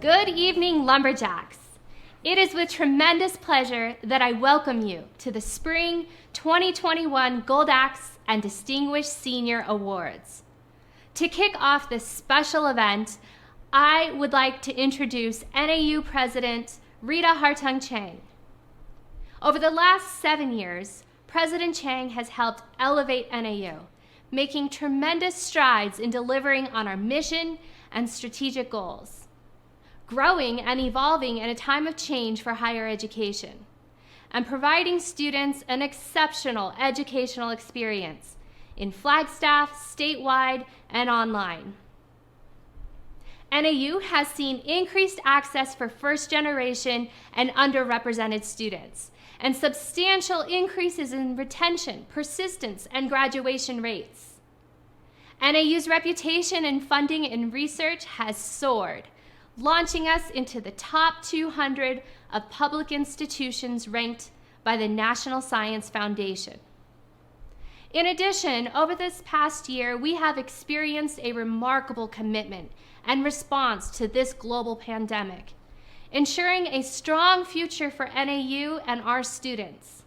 Good evening, Lumberjacks. It is with tremendous pleasure that I welcome you to the Spring 2021 Gold Axe and Distinguished Senior Awards. To kick off this special event, I would like to introduce NAU President Rita Hartung-Chang. Over the last 7 years, President Chang has helped elevate NAU, making tremendous strides in delivering on our mission and strategic goals, growing and evolving in a time of change for higher education, and providing students an exceptional educational experience in Flagstaff, statewide, and online. NAU has seen increased access for first-generation and underrepresented students, and substantial increases in retention, persistence, and graduation rates. NAU's reputation in funding and research has soared, launching us into the top 200 of public institutions ranked by the National Science Foundation. In addition, over this past year, we have experienced a remarkable commitment and response to this global pandemic, ensuring a strong future for NAU and our students.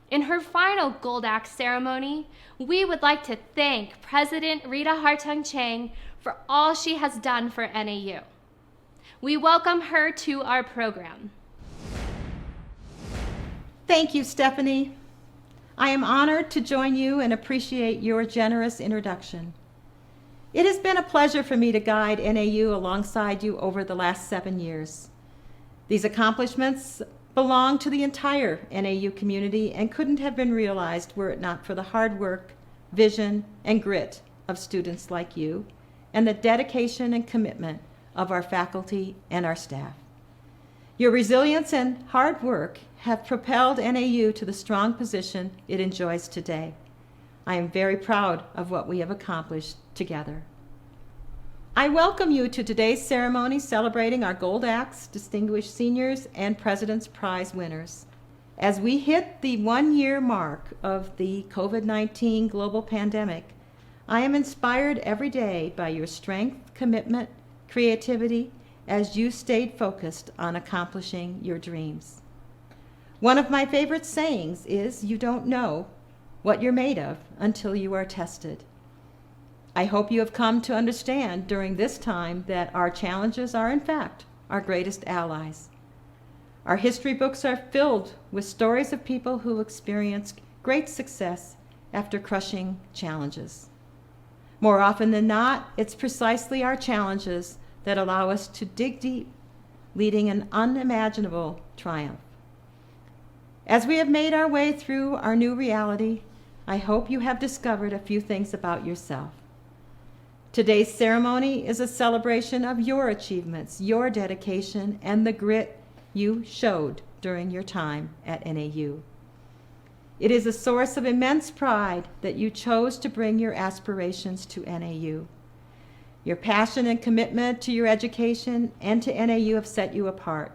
In her final Gold Axe ceremony, we would like to thank President Rita Hartung-Chang for all she has done for NAU. We welcome her to our program. Thank you, Stephanie. I am honored to join you and appreciate your generous introduction. It has been a pleasure for me to guide NAU alongside you over the last 7 years. These accomplishments belong to the entire NAU community and couldn't have been realized were it not for the hard work, vision, and grit of students like you, and the dedication and commitment of our faculty and our staff. Your resilience and hard work have propelled NAU to the strong position it enjoys today. I am very proud of what we have accomplished together. I welcome you to today's ceremony celebrating our Gold Axe, Distinguished Seniors, and President's Prize winners. As we hit the 1-year mark of the COVID-19 global pandemic, I am inspired every day by your strength, commitment, creativity, as you stayed focused on accomplishing your dreams. One of my favorite sayings is, "You don't know what you're made of until you are tested." I hope you have come to understand during this time that our challenges are, in fact, our greatest allies. Our history books are filled with stories of people who experienced great success after crushing challenges. More often than not, it's precisely our challenges that allow us to dig deep, leading an unimaginable triumph. As we have made our way through our new reality, I hope you have discovered a few things about yourself. Today's ceremony is a celebration of your achievements, your dedication, and the grit you showed during your time at NAU. It is a source of immense pride that you chose to bring your aspirations to NAU. Your passion and commitment to your education and to NAU have set you apart.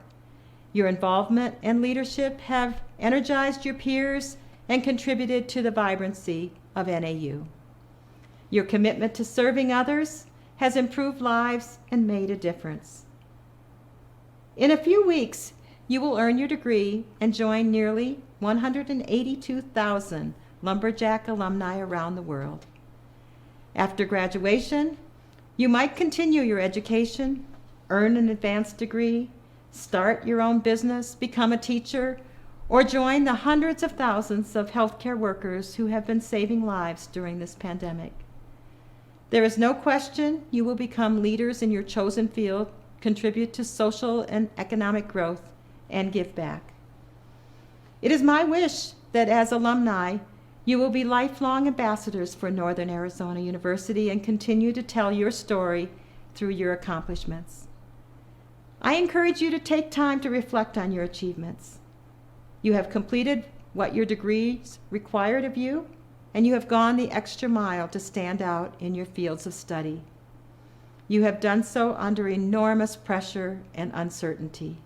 Your involvement and leadership have energized your peers and contributed to the vibrancy of NAU. Your commitment to serving others has improved lives and made a difference. In a few weeks, you will earn your degree and join nearly 182,000 Lumberjack alumni around the world. After graduation, you might continue your education, earn an advanced degree, start your own business, become a teacher, or join the hundreds of thousands of healthcare workers who have been saving lives during this pandemic. There is no question you will become leaders in your chosen field, contribute to social and economic growth, and give back. It is my wish that as alumni, you will be lifelong ambassadors for Northern Arizona University and continue to tell your story through your accomplishments. I encourage you to take time to reflect on your achievements. You have completed what your degrees required of you, and you have gone the extra mile to stand out in your fields of study. You have done so under enormous pressure and uncertainty.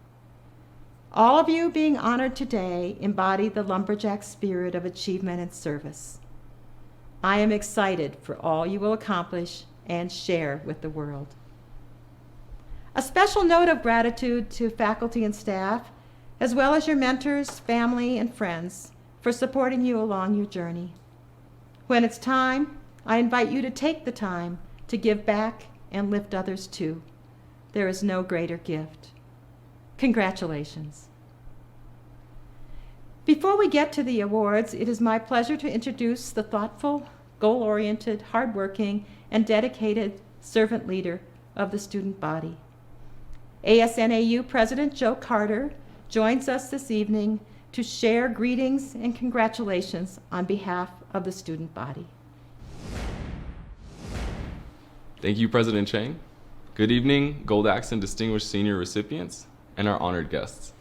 All of you being honored today embody the Lumberjack spirit of achievement and service. I am excited for all you will accomplish and share with the world. A special note of gratitude to faculty and staff, as well as your mentors, family, and friends for supporting you along your journey. When it's time, I invite you to take the time to give back and lift others too. There is no greater gift. Congratulations. Before we get to the awards, it is my pleasure to introduce the thoughtful, goal-oriented, hardworking, and dedicated servant leader of the student body. ASNAU President Joe Carter joins us this evening to share greetings and congratulations on behalf of the student body. Thank you, President Chang. Good evening, Gold Axe and distinguished senior recipients, and our honored guests.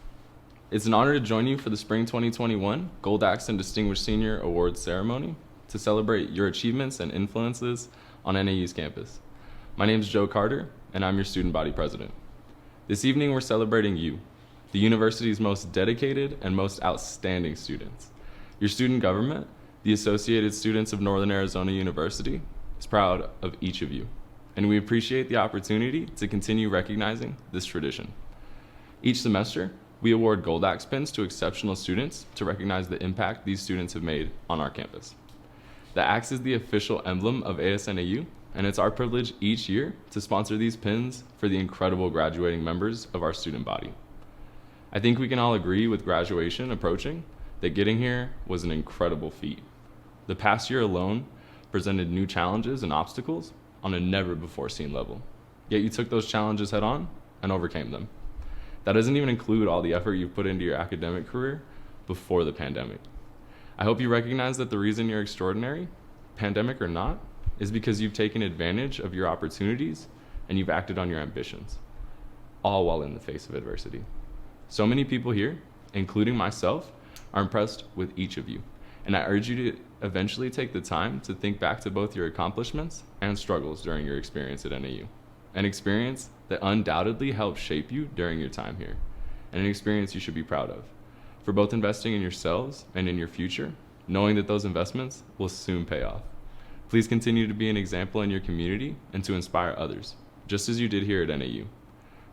It's an honor to join you for the Spring 2021 Gold Axe and Distinguished Senior Awards Ceremony to celebrate your achievements and influences on NAU's campus. My name is Joe Carter, and I'm your student body president. This evening, we're celebrating you, the university's most dedicated and most outstanding students. Your student government, the Associated Students of Northern Arizona University, is proud of each of you, and we appreciate the opportunity to continue recognizing this tradition. Each semester, we award Gold Axe pins to exceptional students to recognize the impact these students have made on our campus. The axe is the official emblem of ASNAU, and it's our privilege each year to sponsor these pins for the incredible graduating members of our student body. I think we can all agree with graduation approaching that getting here was an incredible feat. The past year alone presented new challenges and obstacles on a never-before-seen level, yet you took those challenges head on and overcame them. That doesn't even include all the effort you've put into your academic career before the pandemic. I hope you recognize that the reason you're extraordinary, pandemic or not, is because you've taken advantage of your opportunities and you've acted on your ambitions, all while in the face of adversity. So many people here, including myself, are impressed with each of you, and I urge you to eventually take the time to think back to both your accomplishments and struggles during your experience at NAU, an experience that undoubtedly helped shape you during your time here, and an experience you should be proud of, for both investing in yourselves and in your future, knowing that those investments will soon pay off. Please continue to be an example in your community and to inspire others, just as you did here at NAU.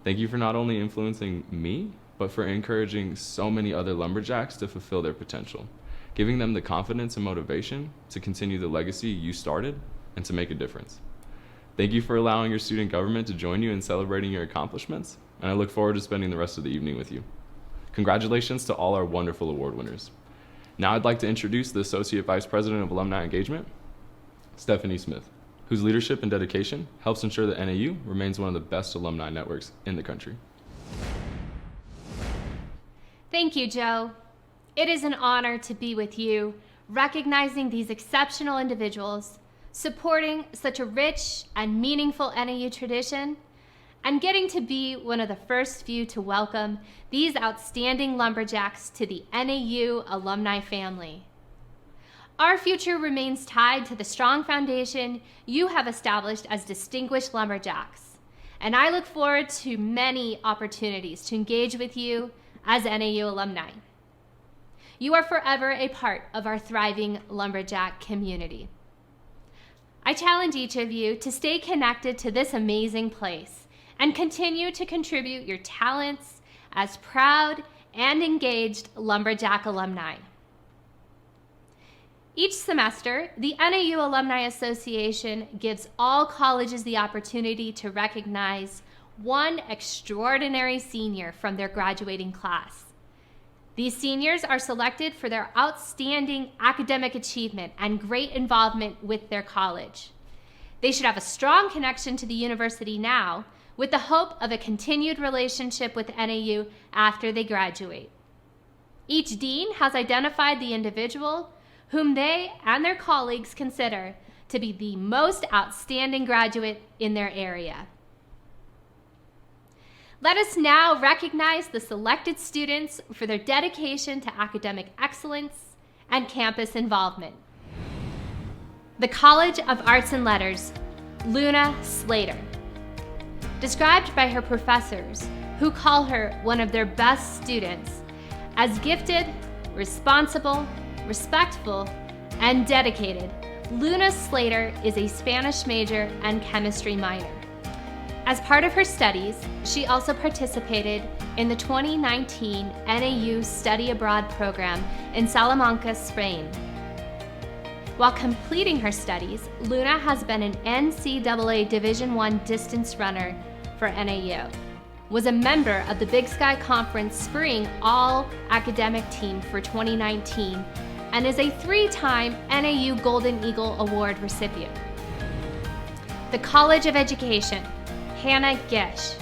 Thank you for not only influencing me, but for encouraging so many other Lumberjacks to fulfill their potential, giving them the confidence and motivation to continue the legacy you started and to make a difference. Thank you for allowing your student government to join you in celebrating your accomplishments, and I look forward to spending the rest of the evening with you. Congratulations to all our wonderful award winners. Now I'd like to introduce the Associate Vice President of Alumni Engagement, Stephanie Smith, whose leadership and dedication helps ensure that NAU remains one of the best alumni networks in the country. Thank you, Joe. It is an honor to be with you, recognizing these exceptional individuals, supporting such a rich and meaningful NAU tradition, and getting to be one of the first few to welcome these outstanding Lumberjacks to the NAU alumni family. Our future remains tied to the strong foundation you have established as distinguished Lumberjacks, and I look forward to many opportunities to engage with you as NAU alumni. You are forever a part of our thriving Lumberjack community. I challenge each of you to stay connected to this amazing place and continue to contribute your talents as proud and engaged Lumberjack alumni. Each semester, the NAU Alumni Association gives all colleges the opportunity to recognize one extraordinary senior from their graduating class. These seniors are selected for their outstanding academic achievement and great involvement with their college. They should have a strong connection to the university now, with the hope of a continued relationship with NAU after they graduate. Each dean has identified the individual whom they and their colleagues consider to be the most outstanding graduate in their area. Let us now recognize the selected students for their dedication to academic excellence and campus involvement. The College of Arts and Letters, Luna Slater. Described by her professors, who call her one of their best students, as gifted, responsible, respectful, and dedicated, Luna Slater is a Spanish major and chemistry minor. As part of her studies, she also participated in the 2019 NAU Study Abroad program in Salamanca, Spain. While completing her studies, Luna has been an NCAA Division I distance runner for NAU, was a member of the Big Sky Conference Spring All-Academic Team for 2019, and is a 3-time NAU Golden Eagle Award recipient. The College of Education, Hannah Gish.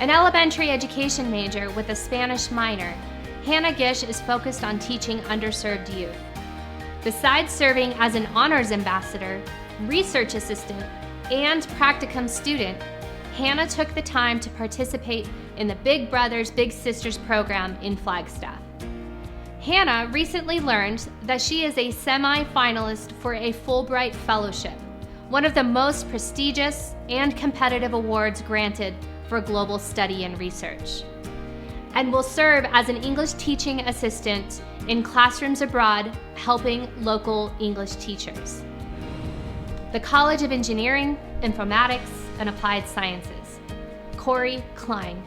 An elementary education major with a Spanish minor, Hannah Gish is focused on teaching underserved youth. Besides serving as an honors ambassador, research assistant, and practicum student, Hannah took the time to participate in the Big Brothers Big Sisters program in Flagstaff. Hannah recently learned that she is a semi-finalist for a Fulbright Fellowship, one of the most prestigious and competitive awards granted for global study and research, and will serve as an English teaching assistant in classrooms abroad, helping local English teachers. The College of Engineering, Informatics, and Applied Sciences, Corey Klein.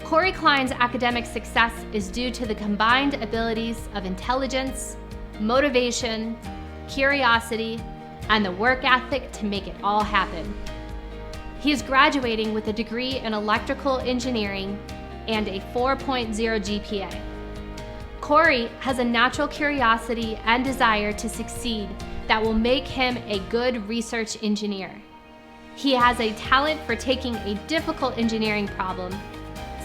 Corey Klein's academic success is due to the combined abilities of intelligence, motivation, curiosity, and the work ethic to make it all happen. He is graduating with a degree in electrical engineering and a 4.0 GPA. Corey has a natural curiosity and desire to succeed that will make him a good research engineer. He has a talent for taking a difficult engineering problem,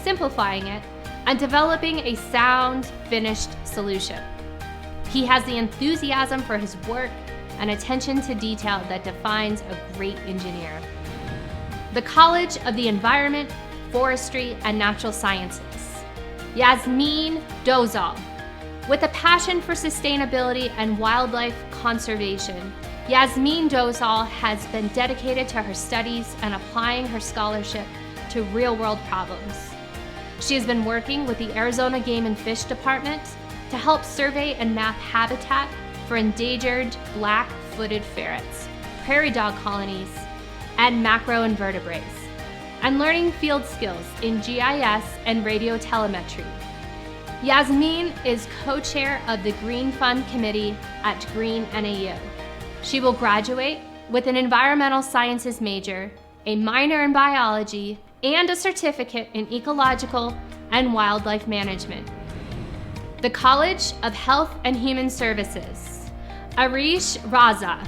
simplifying it, and developing a sound, finished solution. He has the enthusiasm for his work and attention to detail that defines a great engineer. The College of the Environment, Forestry, and Natural Sciences, Yasmin Dozal. With a passion for sustainability and wildlife conservation, Yasmin Dozal has been dedicated to her studies and applying her scholarship to real-world problems. She has been working with the Arizona Game and Fish Department to help survey and map habitat for endangered black-footed ferrets, prairie dog colonies, and macroinvertebrates, and learning field skills in GIS and radio telemetry. Yasmin is co-chair of the Green Fund Committee at Green NAU. She will graduate with an environmental sciences major, a minor in biology, and a certificate in ecological and wildlife management. The College of Health and Human Services, Arish Raza.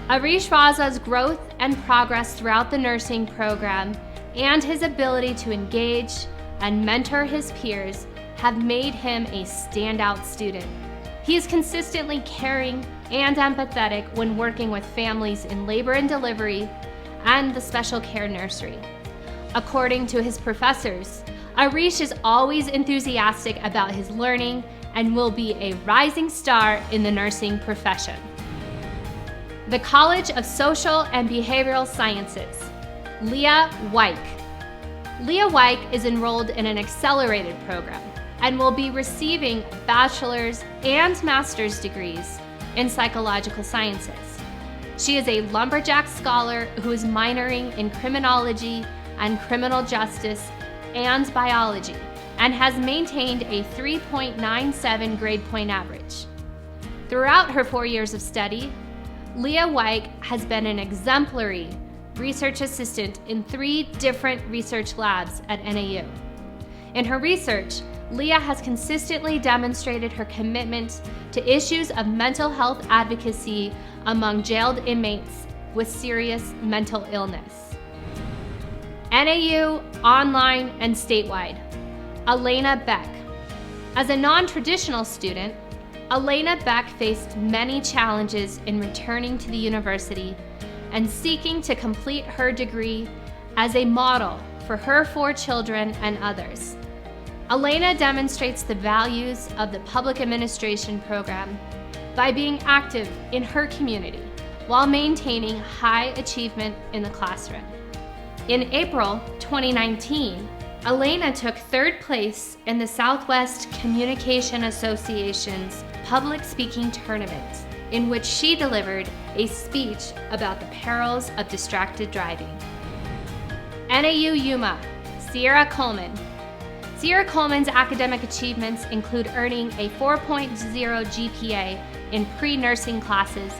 Arish Raza's growth and progress throughout the nursing program and his ability to engage and mentor his peers have made him a standout student. He is consistently caring and empathetic when working with families in labor and delivery and the special care nursery. According to his professors, Arish is always enthusiastic about his learning and will be a rising star in the nursing profession. The College of Social and Behavioral Sciences, Leah Wyke. Leah Wyke is enrolled in an accelerated program and will be receiving bachelor's and master's degrees in psychological sciences. She is a Lumberjack scholar who is minoring in criminology and criminal justice and biology, and has maintained a 3.97 grade point average. Throughout her 4 years of study, Leah Wyke has been an exemplary research assistant in 3 different research labs at NAU. In her research, Leah has consistently demonstrated her commitment to issues of mental health advocacy among jailed inmates with serious mental illness. NAU, online, and statewide, Elena Beck. As a non-traditional student, Elena Beck faced many challenges in returning to the university and seeking to complete her degree as a model for her 4 children and others. Elena demonstrates the values of the public administration program by being active in her community while maintaining high achievement in the classroom. In April 2019, Elena took 3rd place in the Southwest Communication Association's public speaking tournament, in which she delivered a speech about the perils of distracted driving. NAU Yuma, Sierra Coleman. Sierra Coleman's academic achievements include earning a 4.0 GPA in pre-nursing classes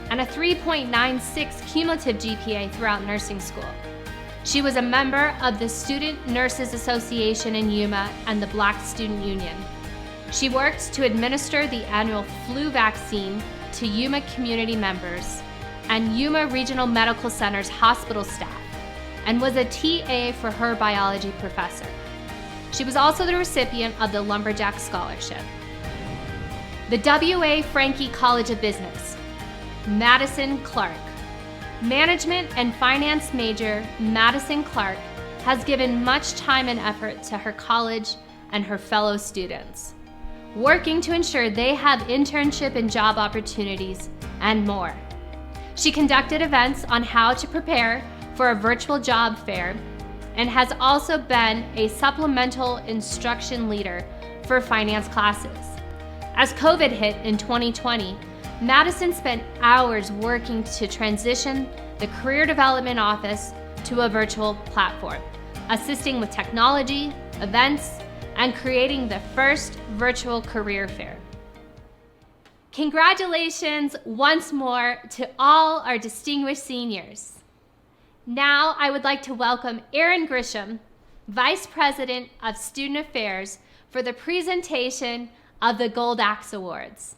and a 3.96 cumulative GPA throughout nursing school. She was a member of the Student Nurses Association in Yuma and the Black Student Union. She worked to administer the annual flu vaccine to Yuma community members and Yuma Regional Medical Center's hospital staff, and was a TA for her biology professor. She was also the recipient of the Lumberjack Scholarship. The W.A. Franke College of Business, Madison Clark. Management and finance major Madison Clark has given much time and effort to her college and her fellow students, working to ensure they have internship and job opportunities and more. She conducted events on how to prepare for a virtual job fair and has also been a supplemental instruction leader for finance classes. As COVID hit in 2020, Madison spent hours working to transition the Career Development Office to a virtual platform, assisting with technology, events, and creating the first virtual career fair. Congratulations once more to all our distinguished seniors. Now I would like to welcome Erin Grisham, Vice President of Student Affairs, for the presentation of the Gold Axe Awards.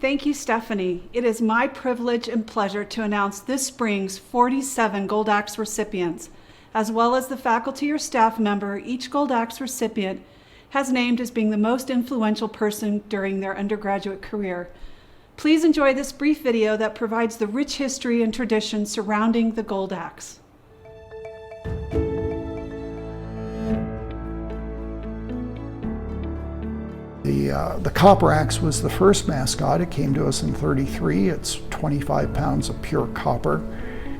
Thank you, Stephanie. It is my privilege and pleasure to announce this spring's 47 Gold Axe recipients, as well as the faculty or staff member each Gold Axe recipient has named as being the most influential person during their undergraduate career. Please enjoy this brief video that provides the rich history and tradition surrounding the Gold Axe. The copper axe was the first mascot. It came to us in '33. It's 25 pounds of pure copper.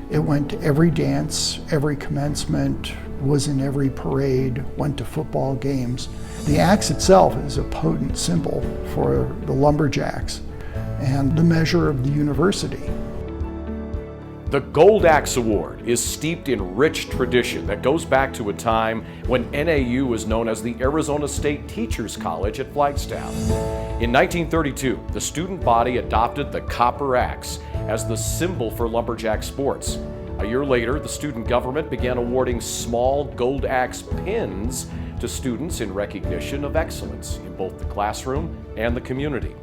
It went to every dance, every commencement, was in every parade, went to football games. The axe itself is a potent symbol for the Lumberjacks and the measure of the university. The Gold Axe Award is steeped in rich tradition that goes back to a time when NAU was known as the Arizona State Teachers College at Flagstaff. In 1932, the student body adopted the copper axe as the symbol for lumberjack sports. A year later, the student government began awarding small gold axe pins to students in recognition of excellence in both the classroom and the community.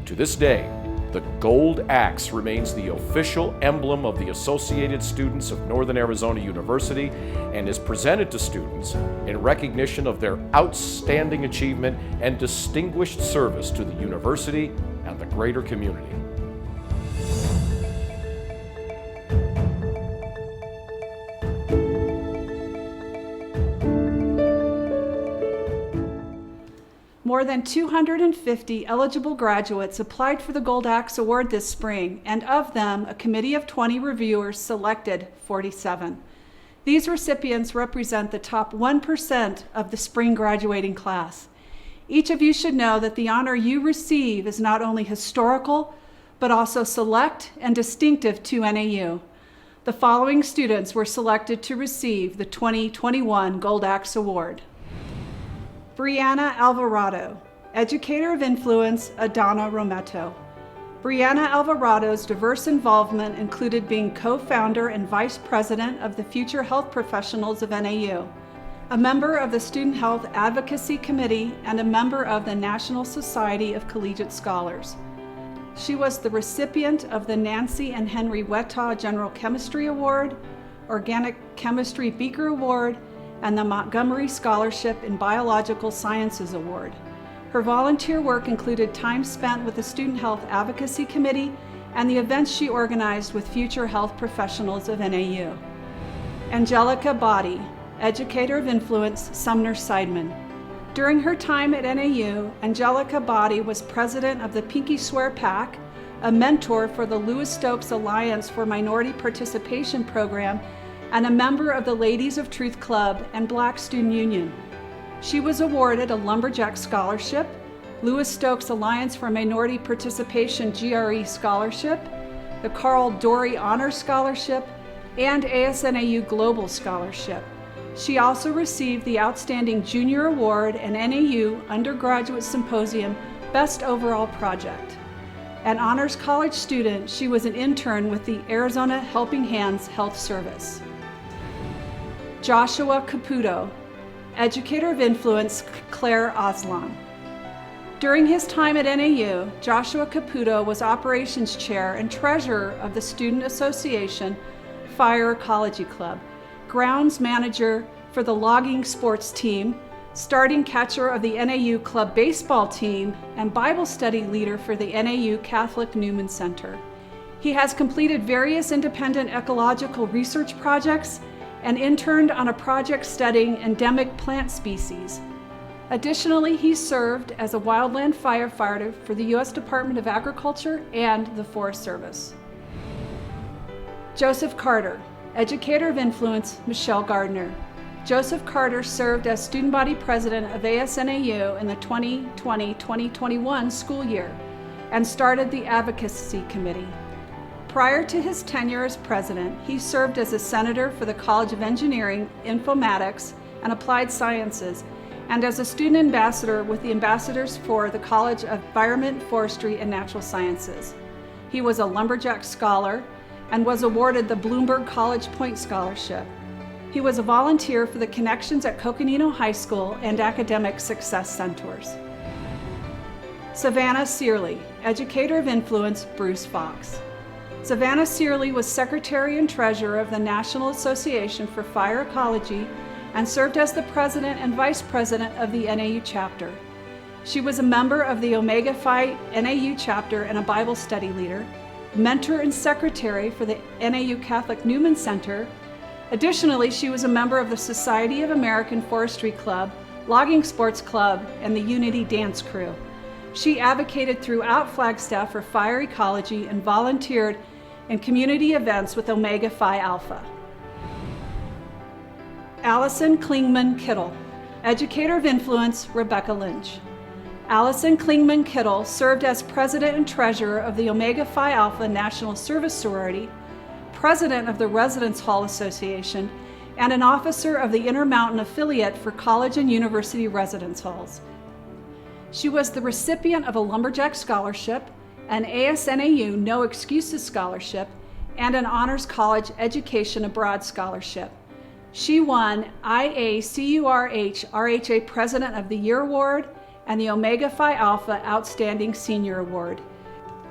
To this day, the gold axe remains the official emblem of the Associated Students of Northern Arizona University and is presented to students in recognition of their outstanding achievement and distinguished service to the university and the greater community. More than 250 eligible graduates applied for the Gold Axe Award this spring, and of them, a committee of 20 reviewers selected 47. These recipients represent the top 1% of the spring graduating class. Each of you should know that the honor you receive is not only historical, but also select and distinctive to NAU. The following students were selected to receive the 2021 Gold Axe Award. Brianna Alvarado, Educator of Influence, Adana Rometto. Brianna Alvarado's diverse involvement included being co-founder and vice president of the Future Health Professionals of NAU, a member of the Student Health Advocacy Committee, and a member of the National Society of Collegiate Scholars. She was the recipient of the Nancy and Henry Wetaw General Chemistry Award, Organic Chemistry Beaker Award, and the Montgomery Scholarship in Biological Sciences Award. Her volunteer work included time spent with the Student Health Advocacy Committee and the events she organized with future health professionals of NAU. Angelica Body, Educator of Influence, Sumner Seidman. During her time at NAU, Angelica Body was president of the Pinky Swear PAC, a mentor for the Lewis Stokes Alliance for Minority Participation Program, and a member of the Ladies of Truth Club and Black Student Union. She was awarded a Lumberjack Scholarship, Lewis Stokes Alliance for Minority Participation GRE Scholarship, the Carl Dorey Honor Scholarship, and ASNAU Global Scholarship. She also received the Outstanding Junior Award and NAU Undergraduate Symposium Best Overall Project. An Honors College student, she was an intern with the Arizona Helping Hands Health Service. Joshua Caputo, Educator of Influence, Claire Aslan. During his time at NAU, Joshua Caputo was Operations Chair and Treasurer of the Student Association Fire Ecology Club, Grounds Manager for the Logging Sports Team, Starting Catcher of the NAU Club Baseball Team, and Bible Study Leader for the NAU Catholic Newman Center. He has completed various independent ecological research projects and interned on a project studying endemic plant species. Additionally, he served as a wildland firefighter for the U.S. Department of Agriculture and the Forest Service. Joseph Carter, Educator of Influence, Michelle Gardner. Joseph Carter served as Student Body President of ASNAU in the 2020-2021 school year and started the Advocacy Committee. Prior to his tenure as president, he served as a senator for the College of Engineering, Informatics, and Applied Sciences, and as a student ambassador with the Ambassadors for the College of Environment, Forestry, and Natural Sciences. He was a Lumberjack Scholar and was awarded the Bloomberg College Point Scholarship. He was a volunteer for the Connections at Coconino High School and Academic Success Centers. Savannah Searley, Educator of Influence, Bruce Fox. Savannah Searley was Secretary and Treasurer of the National Association for Fire Ecology and served as the President and Vice President of the NAU chapter. She was a member of the Omega Phi NAU chapter and a Bible study leader, mentor and secretary for the NAU Catholic Newman Center. Additionally, she was a member of the Society of American Forestry Club, Logging Sports Club, and the Unity Dance Crew. She advocated throughout Flagstaff for fire ecology and volunteered in community events with Omega Phi Alpha. Allison Klingman Kittle, Educator of Influence, Rebecca Lynch. Allison Klingman Kittle served as President and Treasurer of the Omega Phi Alpha National Service Sorority, President of the Residence Hall Association, and an officer of the Intermountain Affiliate for College and University Residence Halls. She was the recipient of a Lumberjack Scholarship, an ASNAU No Excuses Scholarship, and an Honors College Education Abroad Scholarship. She won IACURH RHA President of the Year Award and the Omega Phi Alpha Outstanding Senior Award.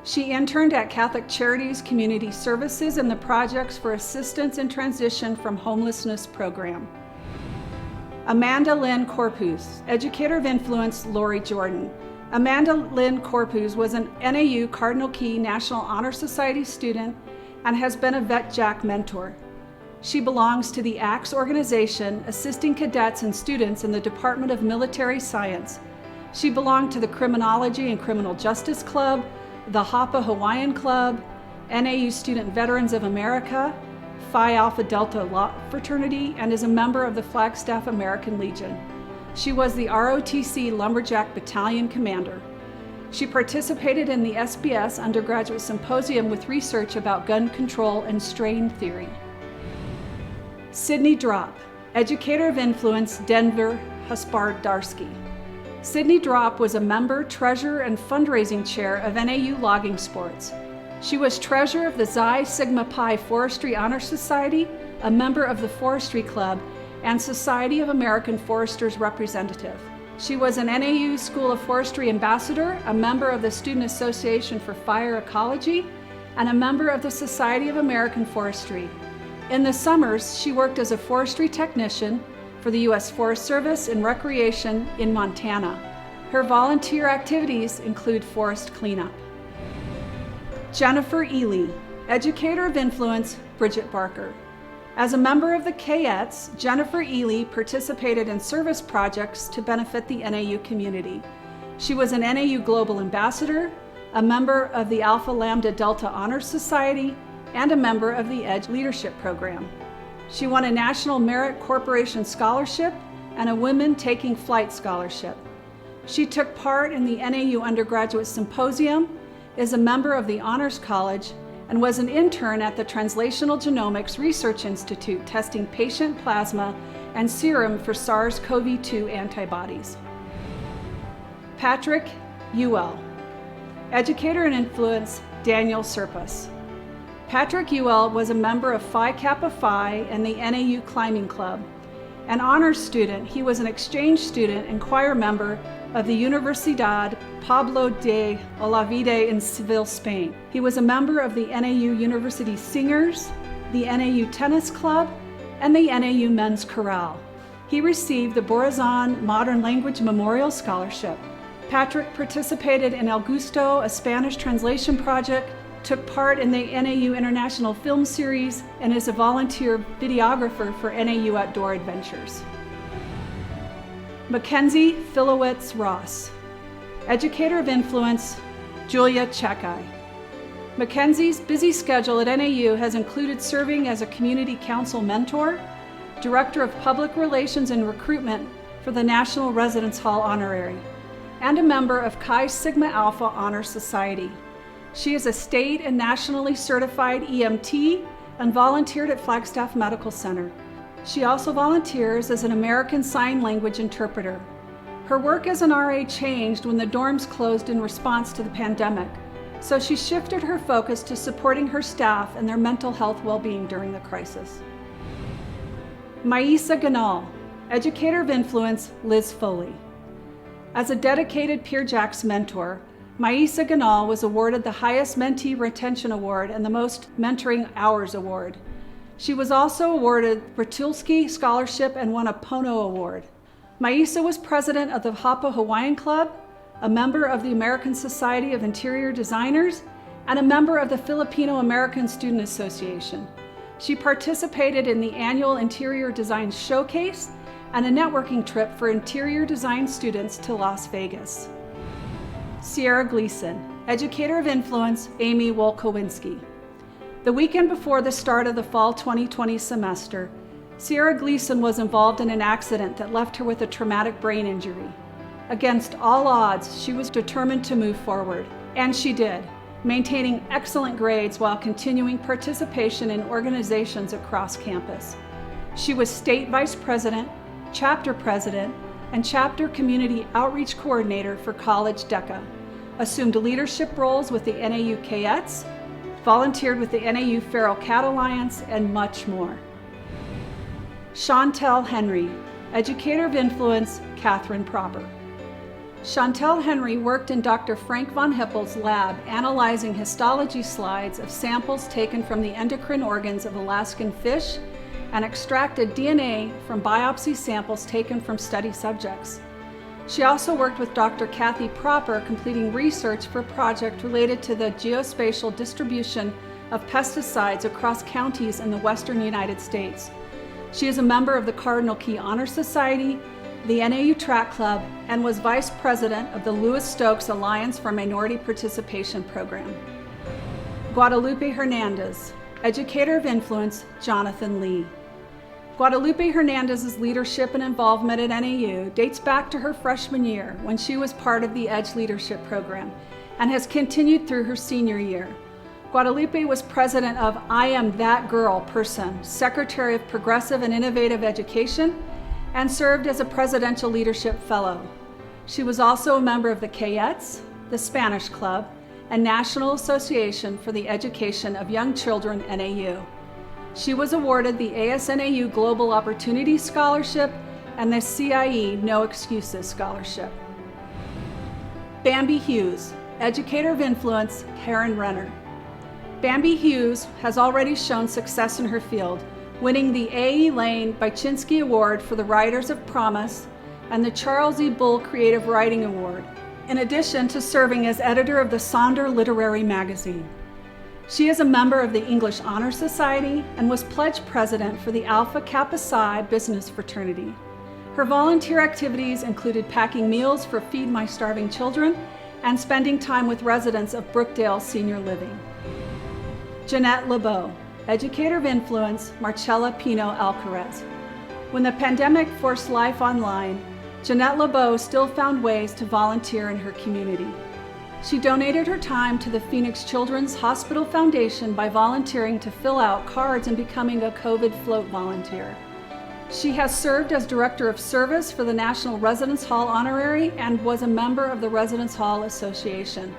She interned at Catholic Charities Community Services in the Projects for Assistance in Transition from Homelessness program. Amanda Lynn Corpus, Educator of Influence, Lori Jordan. Amanda Lynn Corpus was an NAU Cardinal Key National Honor Society student and has been a Vet Jack mentor. She belongs to the ACTS organization, assisting cadets and students in the Department of Military Science. She belonged to the Criminology and Criminal Justice Club, the Hapa Hawaiian Club, NAU Student Veterans of America, Phi Alpha Delta Law Fraternity, and is a member of the Flagstaff American Legion. She was the ROTC Lumberjack Battalion Commander. She participated in the SBS Undergraduate Symposium with research about gun control and strain theory. Sydney Drop, Educator of Influence, Denver Husbardarsky. Sydney Drop was a member, treasurer, and fundraising chair of NAU Logging Sports. She was treasurer of the Xi Sigma Pi Forestry Honor Society, a member of the Forestry Club, and Society of American Foresters representative. She was an NAU School of Forestry ambassador, a member of the Student Association for Fire Ecology, and a member of the Society of American Forestry. In the summers, she worked as a forestry technician for the U.S. Forest Service and Recreation in Montana. Her volunteer activities include forest cleanup. Jennifer Ely, Educator of Influence, Bridget Barker. As a member of the Kayettes, Jennifer Ely participated in service projects to benefit the NAU community. She was an NAU Global Ambassador, a member of the Alpha Lambda Delta Honor Society, and a member of the EDGE Leadership Program. She won a National Merit Corporation Scholarship and a Women Taking Flight Scholarship. She took part in the NAU Undergraduate Symposium, is a member of the Honors College, and was an intern at the Translational Genomics Research Institute testing patient plasma and serum for SARS-CoV-2 antibodies. Patrick Ewell, educator and influence, Daniel Serpas. Patrick Ewell was a member of Phi Kappa Phi and the NAU Climbing Club. An honors student, he was an exchange student and choir member of the Universidad Pablo de Olavide in Seville, Spain. He was a member of the NAU University Singers, the NAU Tennis Club, and the NAU Men's Chorale. He received the Borazon Modern Language Memorial Scholarship. Patrick participated in El Gusto, a Spanish translation project, took part in the NAU International Film Series, and is a volunteer videographer for NAU Outdoor Adventures. Mackenzie Filowitz Ross, educator of influence, Julia Chekai. Mackenzie's busy schedule at NAU has included serving as a community council mentor, director of public relations and recruitment for the National Residence Hall Honorary, and a member of Chi Sigma Alpha Honor Society. She is a state and nationally certified EMT and volunteered at Flagstaff Medical Center. She also volunteers as an American Sign Language interpreter. Her work as an RA changed when the dorms closed in response to the pandemic, so she shifted her focus to supporting her staff and their mental health well-being during the crisis. Maisa Ganal, educator of influence, Liz Foley. As a dedicated Peer Jacks mentor, Maisa Ganal was awarded the highest Mentee Retention Award and the most Mentoring Hours Award. She was also awarded Bertulski Scholarship and won a Pono Award. Maisa was president of the Hapa Hawaiian Club, a member of the American Society of Interior Designers, and a member of the Filipino American Student Association. She participated in the annual Interior Design Showcase and a networking trip for interior design students to Las Vegas. Sierra Gleason, educator of influence, Amy Wolkowinski. The weekend before the start of the fall 2020 semester, Sierra Gleason was involved in an accident that left her with a traumatic brain injury. Against all odds, she was determined to move forward, and she did, maintaining excellent grades while continuing participation in organizations across campus. She was state vice president, chapter president, and chapter community outreach coordinator for College DECA, assumed leadership roles with the NAU Cayettes, volunteered with the NAU Feral Cat Alliance, and much more. Chantel Henry, educator of influence, Catherine Proper. Chantel Henry worked in Dr. Frank von Hippel's lab analyzing histology slides of samples taken from the endocrine organs of Alaskan fish and extracted DNA from biopsy samples taken from study subjects. She also worked with Dr. Kathy Proper completing research for a project related to the geospatial distribution of pesticides across counties in the western United States. She is a member of the Cardinal Key Honor Society, the NAU Track Club, and was vice president of the Lewis Stokes Alliance for Minority Participation Program. Guadalupe Hernandez, educator of influence, Jonathan Lee. Guadalupe Hernandez's leadership and involvement at NAU dates back to her freshman year when she was part of the EDGE Leadership Program and has continued through her senior year. Guadalupe was president of I Am That Girl Person, Secretary of Progressive and Innovative Education, and served as a Presidential Leadership Fellow. She was also a member of the Cayettes, the Spanish Club, and National Association for the Education of Young Children, NAU. She was awarded the ASNAU Global Opportunity Scholarship and the CIE No Excuses Scholarship. Bambi Hughes, educator of influence, Karen Renner. Bambi Hughes has already shown success in her field, winning the A. Lane Bychinsky Award for the Writers of Promise and the Charles E. Bull Creative Writing Award, in addition to serving as editor of the Sonder Literary Magazine. She is a member of the English Honor Society and was pledge president for the Alpha Kappa Psi Business Fraternity. Her volunteer activities included packing meals for Feed My Starving Children and spending time with residents of Brookdale Senior Living. Jeanette LeBeau, educator of influence, Marcella Pino Alcarez. When the pandemic forced life online, Jeanette LeBeau still found ways to volunteer in her community. She donated her time to the Phoenix Children's Hospital Foundation by volunteering to fill out cards and becoming a COVID float volunteer. She has served as Director of Service for the National Residence Hall Honorary and was a member of the Residence Hall Association.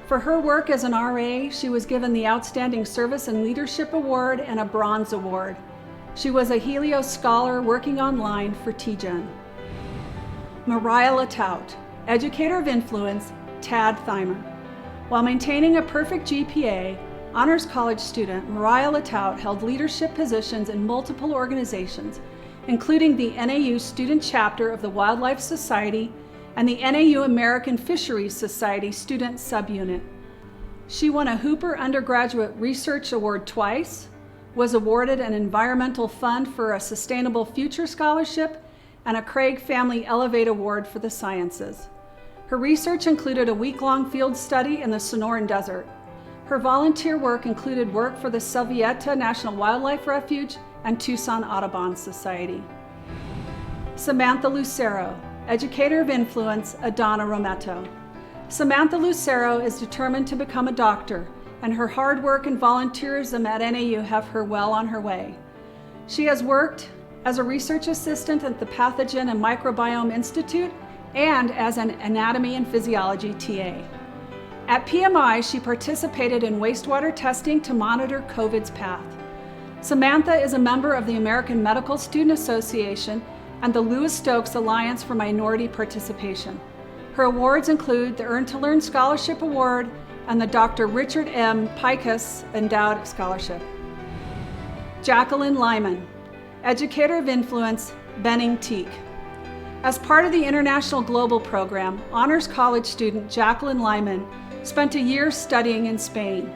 For her work as an RA, she was given the Outstanding Service and Leadership Award and a Bronze Award. She was a Helios Scholar working online for TGen. Mariah Latout, Educator of Influence, Tad Thymer. While maintaining a perfect GPA, Honors College student Mariah Latout held leadership positions in multiple organizations, including the NAU Student Chapter of the Wildlife Society and the NAU American Fisheries Society Student Subunit. She won a Hooper Undergraduate Research Award twice, was awarded an Environmental Fund for a Sustainable Future Scholarship, and a Craig Family Elevate Award for the Sciences. Her research included a week-long field study in the Sonoran Desert. Her volunteer work included work for the Savieta National Wildlife Refuge and Tucson Audubon Society. Samantha Lucero, Educator of Influence, Adana Rometto. Samantha Lucero is determined to become a doctor, and her hard work and volunteerism at NAU have her well on her way. She has worked as a research assistant at the Pathogen and Microbiome Institute and as an anatomy and physiology TA. At PMI, she participated in wastewater testing to monitor COVID's path. Samantha is a member of the American Medical Student Association and the Lewis-Stokes Alliance for Minority Participation. Her awards include the Earn to Learn Scholarship Award and the Dr. Richard M. Pikus Endowed Scholarship. Jacqueline Lyman, Educator of Influence, Benning Teak. As part of the International Global Program, Honors College student Jacqueline Lyman spent a year studying in Spain.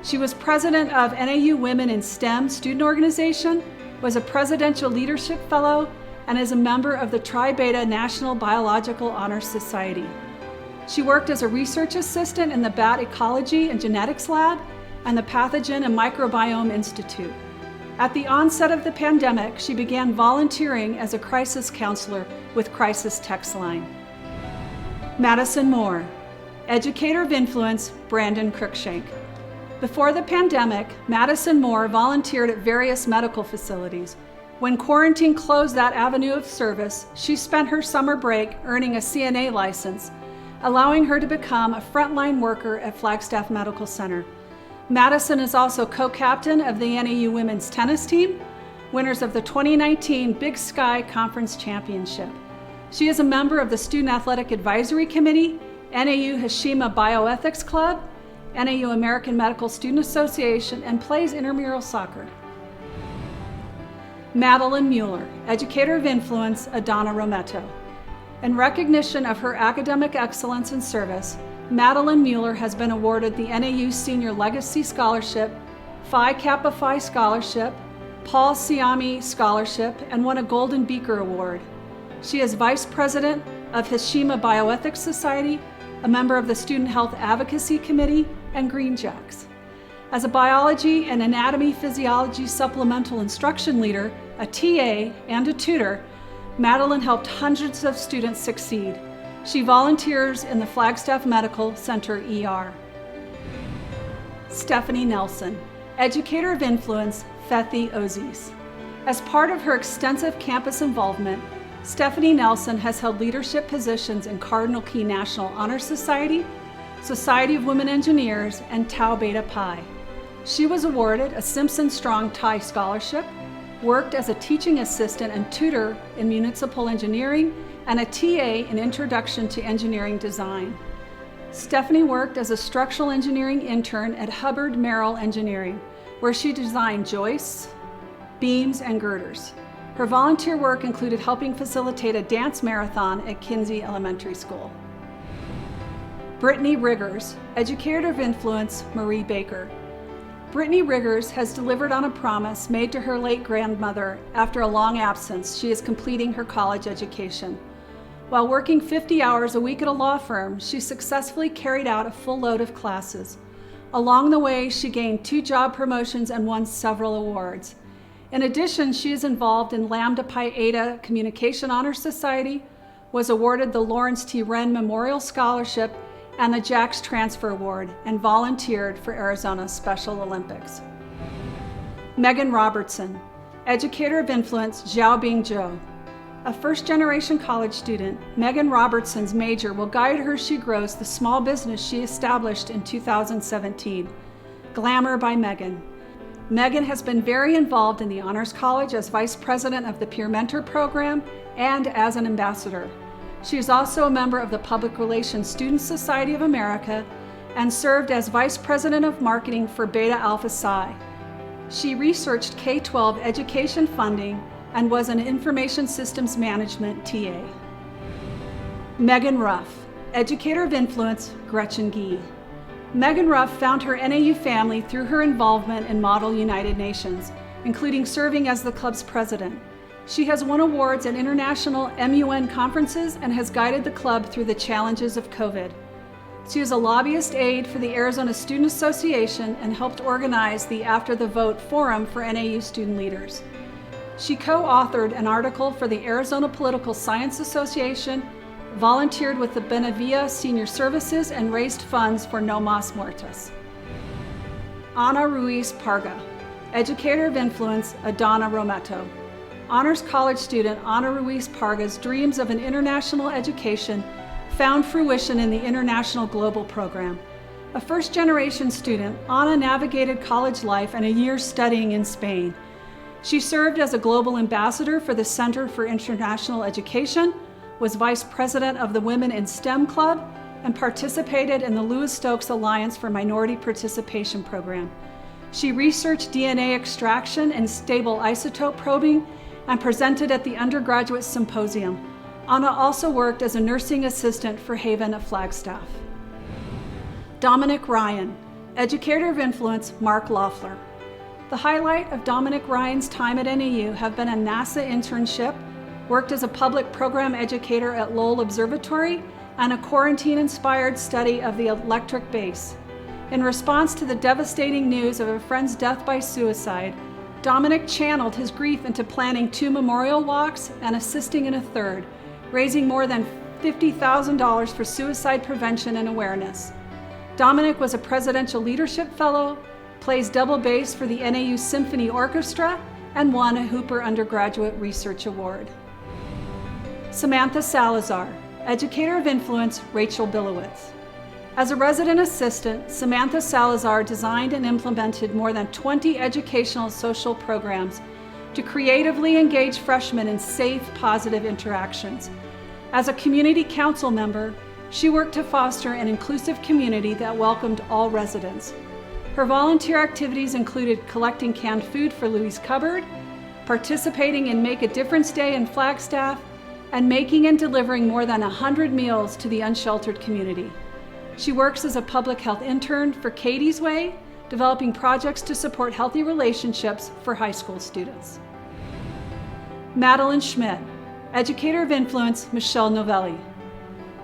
She was president of NAU Women in STEM Student Organization, was a Presidential Leadership Fellow, and is a member of the Tri Beta National Biological Honor Society. She worked as a research assistant in the Bat Ecology and Genetics Lab and the Pathogen and Microbiome Institute. At the onset of the pandemic, she began volunteering as a crisis counselor with Crisis Text Line. Madison Moore, Educator of Influence, Brandon Cruikshank. Before the pandemic, Madison Moore volunteered at various medical facilities. When quarantine closed that avenue of service, she spent her summer break earning a CNA license, allowing her to become a frontline worker at Flagstaff Medical Center. Madison is also co-captain of the NAU women's tennis team, winners of the 2019 Big Sky Conference Championship. She is a member of the Student Athletic Advisory Committee, NAU Hashima Bioethics Club, NAU American Medical Student Association, and plays intramural soccer. Madeline Mueller, Educator of Influence, Adana Rometto. In recognition of her academic excellence and service, Madeline Mueller has been awarded the NAU Senior Legacy Scholarship, Phi Kappa Phi Scholarship, Paul Siami Scholarship, and won a Golden Beaker Award. She is Vice President of Hashima Bioethics Society, a member of the Student Health Advocacy Committee, and Green Jacks. As a biology and anatomy physiology supplemental instruction leader, a TA, and a tutor, Madeline helped hundreds of students succeed. She volunteers in the Flagstaff Medical Center ER. Stephanie Nelson, Educator of Influence, Fethi Ozis. As part of her extensive campus involvement, Stephanie Nelson has held leadership positions in Cardinal Key National Honor Society, Society of Women Engineers, and Tau Beta Pi. She was awarded a Simpson Strong Tie Scholarship, worked as a teaching assistant and tutor in municipal engineering, and a TA in Introduction to Engineering Design. Stephanie worked as a structural engineering intern at Hubbard Merrill Engineering, where she designed joists, beams, and girders. Her volunteer work included helping facilitate a dance marathon at Kinsey Elementary School. Brittany Riggers, Educator of Influence, Marie Baker. Brittany Riggers has delivered on a promise made to her late grandmother after a long absence. She is completing her college education. While working 50 hours a week at a law firm, she successfully carried out a full load of classes. Along the way, she gained 2 job promotions and won several awards. In addition, she is involved in Lambda Pi Eta Communication Honor Society, was awarded the Lawrence T. Wren Memorial Scholarship, and the Jacks Transfer Award, and volunteered for Arizona Special Olympics. Megan Robertson, Educator of Influence, Xiaobing Zhou. A first-generation college student, Megan Robertson's major will guide her as she grows the small business she established in 2017. Glamour by Megan. Megan has been very involved in the Honors College as Vice President of the Peer Mentor Program and as an ambassador. She is also a member of the Public Relations Student Society of America and served as Vice President of Marketing for Beta Alpha Psi. She researched K-12 education funding and was an Information Systems Management TA. Megan Ruff, Educator of Influence, Gretchen Gee. Megan Ruff found her NAU family through her involvement in Model United Nations, including serving as the club's president. She has won awards at international MUN conferences and has guided the club through the challenges of COVID. She is a lobbyist aide for the Arizona Student Association and helped organize the After the Vote Forum for NAU student leaders. She co-authored an article for the Arizona Political Science Association, volunteered with the Benavia Senior Services, and raised funds for No Mas Muertos. Ana Ruiz Parga, Educator of Influence, Adana Rometo. Honors College student Ana Ruiz Parga's dreams of an international education found fruition in the International Global Program. A first-generation student, Ana navigated college life and a year studying in Spain. She served as a global ambassador for the Center for International Education, was vice president of the Women in STEM Club, and participated in the Louis Stokes Alliance for Minority Participation program. She researched DNA extraction and stable isotope probing and presented at the undergraduate symposium. Ana also worked as a nursing assistant for Haven of Flagstaff. Dominic Ryan, Educator of Influence, Mark Loeffler. The highlight of Dominic Ryan's time at NAU have been a NASA internship, worked as a public program educator at Lowell Observatory, and a quarantine-inspired study of the electric bass. In response to the devastating news of a friend's death by suicide, Dominic channeled his grief into planning 2 memorial walks and assisting in a third, raising more than $50,000 for suicide prevention and awareness. Dominic was a Presidential Leadership Fellow, plays double bass for the NAU Symphony Orchestra, and won a Hooper Undergraduate Research Award. Samantha Salazar, Educator of Influence, Rachel Billowitz. As a resident assistant, Samantha Salazar designed and implemented more than 20 educational social programs to creatively engage freshmen in safe, positive interactions. As a community council member, she worked to foster an inclusive community that welcomed all residents. Her volunteer activities included collecting canned food for Louie's Cupboard, participating in Make a Difference Day in Flagstaff, and making and delivering more than 100 meals to the unsheltered community. She works as a public health intern for Katie's Way, developing projects to support healthy relationships for high school students. Madeline Schmidt, Educator of Influence, Michelle Novelli.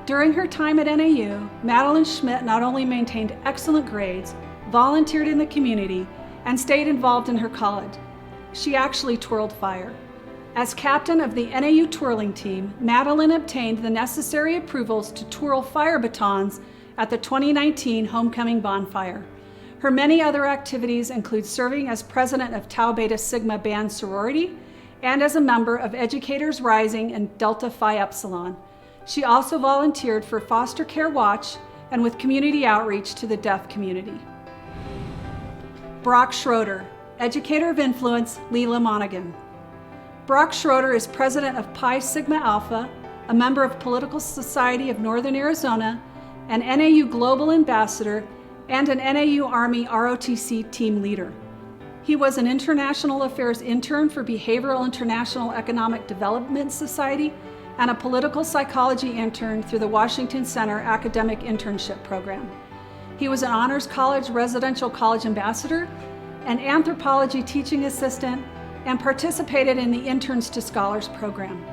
During her time at NAU, Madeline Schmidt not only maintained excellent grades, volunteered in the community, and stayed involved in her college. She actually twirled fire. As captain of the NAU twirling team, Madeline obtained the necessary approvals to twirl fire batons at the 2019 Homecoming Bonfire. Her many other activities include serving as president of Tau Beta Sigma Band Sorority and as a member of Educators Rising and Delta Phi Epsilon. She also volunteered for Foster Care Watch and with community outreach to the deaf community. Brock Schroeder, Educator of Influence, Leela Monaghan. Brock Schroeder is president of Pi Sigma Alpha, a member of Political Society of Northern Arizona, an NAU Global Ambassador, and an NAU Army ROTC team leader. He was an International Affairs intern for Behavioral International Economic Development Society and a political psychology intern through the Washington Center Academic Internship Program. He was an Honors College Residential College Ambassador, an anthropology teaching assistant, and participated in the Interns to Scholars program.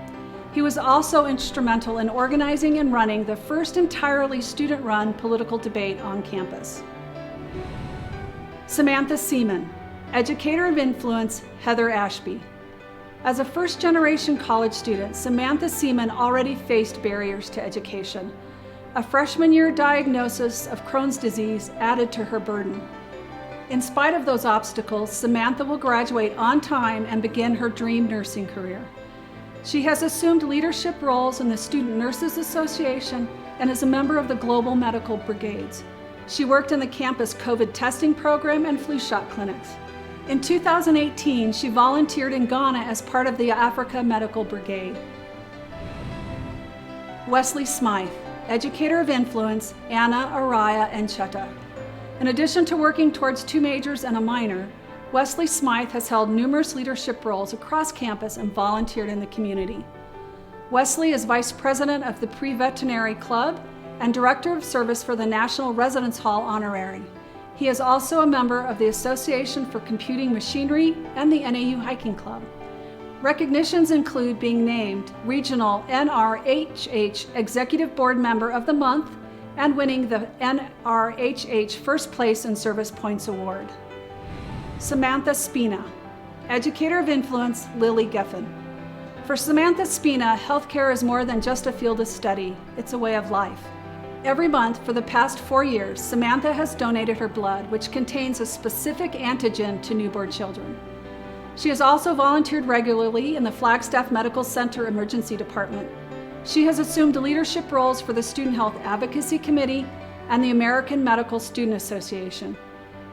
He was also instrumental in organizing and running the first entirely student-run political debate on campus. Samantha Seaman, Educator of Influence, Heather Ashby. As a first-generation college student, Samantha Seaman already faced barriers to education. A freshman year diagnosis of Crohn's disease added to her burden. In spite of those obstacles, Samantha will graduate on time and begin her dream nursing career. She has assumed leadership roles in the Student Nurses Association and is a member of the Global Medical Brigades. She worked in the campus COVID testing program and flu shot clinics. In 2018, she volunteered in Ghana as part of the Africa Medical Brigade. Wesley Smythe, Educator of Influence, Anna, Araya, and Chetta. In addition to working towards 2 majors and a minor, Wesley Smythe has held numerous leadership roles across campus and volunteered in the community. Wesley is Vice President of the Pre-Veterinary Club and Director of Service for the National Residence Hall Honorary. He is also a member of the Association for Computing Machinery and the NAU Hiking Club. Recognitions include being named Regional NRHH Executive Board Member of the Month and winning the NRHH First Place in Service Points Award. Samantha Spina, Educator of Influence, Lily Geffen. For Samantha Spina, healthcare is more than just a field of study, it's a way of life. Every month for the past 4 years, Samantha has donated her blood, which contains a specific antigen to newborn children. She has also volunteered regularly in the Flagstaff Medical Center Emergency Department. She has assumed leadership roles for the Student Health Advocacy Committee and the American Medical Student Association.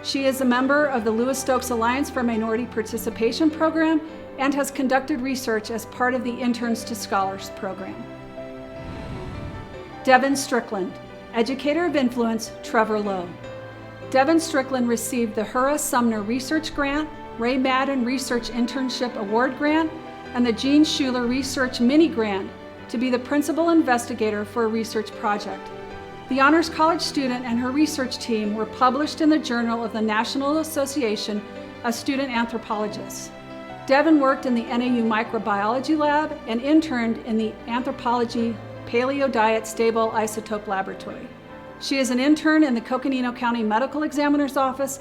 She is a member of the Lewis Stokes Alliance for Minority Participation Program and has conducted research as part of the Interns to Scholars program. Devin Strickland, Educator of Influence, Trevor Lowe. Devin Strickland received the Hurrah Sumner Research Grant, Ray Madden Research Internship Award Grant, and the Gene Schuler Research Mini Grant to be the principal investigator for a research project. The Honors College student and her research team were published in the Journal of the National Association of Student Anthropologists. Devin worked in the NAU Microbiology Lab and interned in the Anthropology Paleo Diet Stable Isotope Laboratory. She is an intern in the Coconino County Medical Examiner's Office